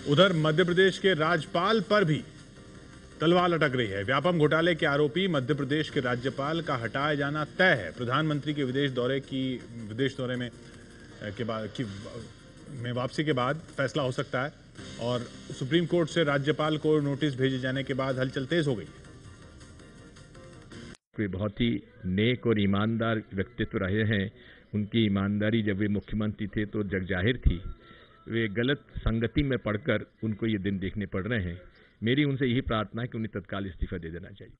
उधर मध्य प्रदेश के राज्यपाल पर भी तलवार लटक रही है। व्यापम घोटाले के आरोपी मध्य प्रदेश के राज्यपाल का हटाया जाना तय है। प्रधानमंत्री के विदेश दौरे में वापसी के बाद फैसला हो सकता है और सुप्रीम कोर्ट से राज्यपाल को नोटिस भेजे जाने के बाद हलचल तेज हो गई है। कोई बहुत ही नेक और ईमानदार व्यक्तित्व रहे हैं। उनकी ईमानदारी जब वे मुख्यमंत्री थे तो जग जाहिर थी। वे गलत संगति में पड़कर उनको ये दिन देखने पड़ रहे हैं। मेरी उनसे यही प्रार्थना है कि उन्हें तत्काल इस्तीफा दे देना चाहिए।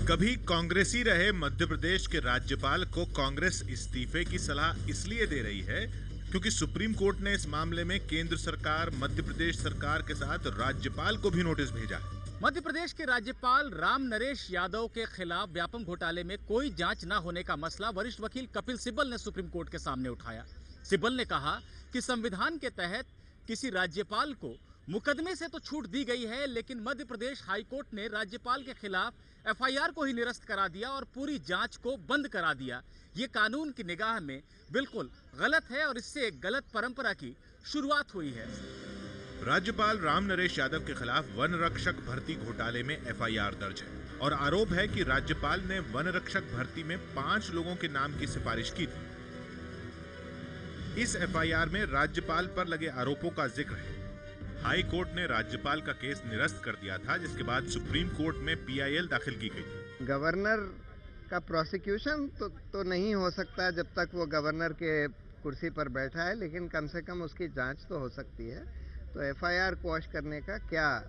कभी कांग्रेसी रहे मध्य प्रदेश के राज्यपाल को कांग्रेस इस्तीफे की सलाह इसलिए दे रही है क्योंकि सुप्रीम कोर्ट ने इस मामले में केंद्र सरकार, मध्य प्रदेश सरकार के साथ राज्यपाल को भी नोटिस भेजा है। मध्य प्रदेश के राज्यपाल राम नरेश यादव के खिलाफ व्यापम घोटाले में कोई जांच न होने का मसला वरिष्ठ वकील कपिल सिब्बल ने सुप्रीम कोर्ट के सामने उठाया। सिब्बल ने कहा कि संविधान के तहत किसी राज्यपाल को मुकदमे से तो छूट दी गई है, लेकिन मध्य प्रदेश हाईकोर्ट ने राज्यपाल के खिलाफ एफआईआर को ही निरस्त करा दिया और पूरी जांच को बंद करा दिया। ये कानून की निगाह में बिल्कुल गलत है और इससे एक गलत परंपरा की शुरुआत हुई है। राज्यपाल राम नरेश यादव के खिलाफ वन रक्षक भर्ती घोटाले में एफआईआर दर्ज है और आरोप है कि राज्यपाल ने वन रक्षक भर्ती में 5 लोगों के नाम की सिफारिश की थी। इस एफआईआर में राज्यपाल पर लगे आरोपों का जिक्र है। हाई कोर्ट ने राज्यपाल का केस निरस्त कर दिया था, जिसके बाद सुप्रीम कोर्ट में पीआईएल दाखिल की गई। गवर्नर का प्रोसिक्यूशन तो नहीं हो सकता जब तक वो गवर्नर के कुर्सी पर बैठा है, लेकिन कम से कम उसकी जांच तो हो सकती है। तो एफआईआर क्वॉश करने का क्या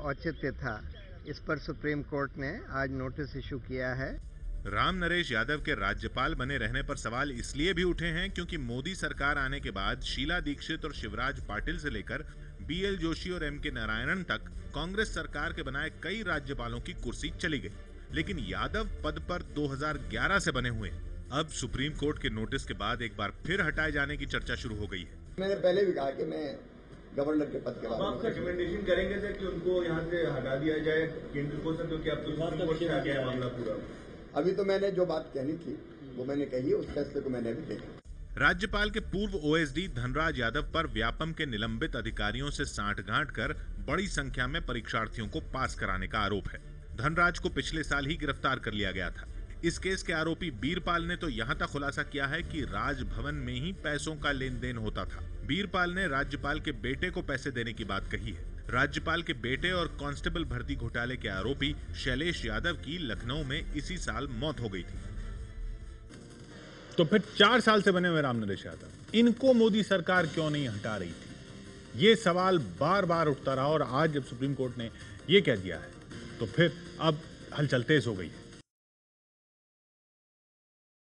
औचित्य था, इस पर सुप्रीम कोर्ट ने आज नोटिस इशू किया है। राम नरेश यादव के राज्यपाल बने रहने पर सवाल इसलिए भी उठे हैं क्योंकि मोदी सरकार आने के बाद शीला दीक्षित और शिवराज पाटिल से लेकर बीएल जोशी और एमके नारायणन तक कांग्रेस सरकार के बनाए कई राज्यपालों की कुर्सी चली गई, लेकिन यादव पद पर 2011 से बने हुए। अब सुप्रीम कोर्ट के नोटिस के बाद एक बार फिर हटाए जाने की चर्चा शुरू हो गई है। मैंने पहले भी कहा कि मैं गवर्नर के पद के बारे में रिकमेंडेशन करेंगे सर कि उनको यहाँ से हटा दिया जाए केंद्र को, सर, क्योंकि अब तो सुप्रीम कोर्ट से आ गया मामला पूरा। अभी तो मैंने जो बात कहनी थी वो मैंने कही, उस फैसले को मैंने अभी देखा। राज्यपाल के पूर्व ओएसडी धनराज यादव पर व्यापम के निलंबित अधिकारियों से सांठगांठ कर बड़ी संख्या में परीक्षार्थियों को पास कराने का आरोप है। धनराज को पिछले साल ही गिरफ्तार कर लिया गया था। इस केस के आरोपी बीरपाल ने तो यहाँ तक खुलासा किया है कि राजभवन में ही पैसों का लेन देन होता था। बीरपाल ने राज्यपाल के बेटे को पैसे देने की बात कही है। राज्यपाल के बेटे और कांस्टेबल भर्ती घोटाले के आरोपी शैलेश यादव की लखनऊ में इसी साल मौत हो गई थी। तो फिर 4 साल से बने हुए राम नरेश यादव, इनको मोदी सरकार क्यों नहीं हटा रही थी? ये सवाल बार बार उठता रहा और आज जब सुप्रीम कोर्ट ने ये कह दिया है तो फिर अब हलचल तेज हो गई है।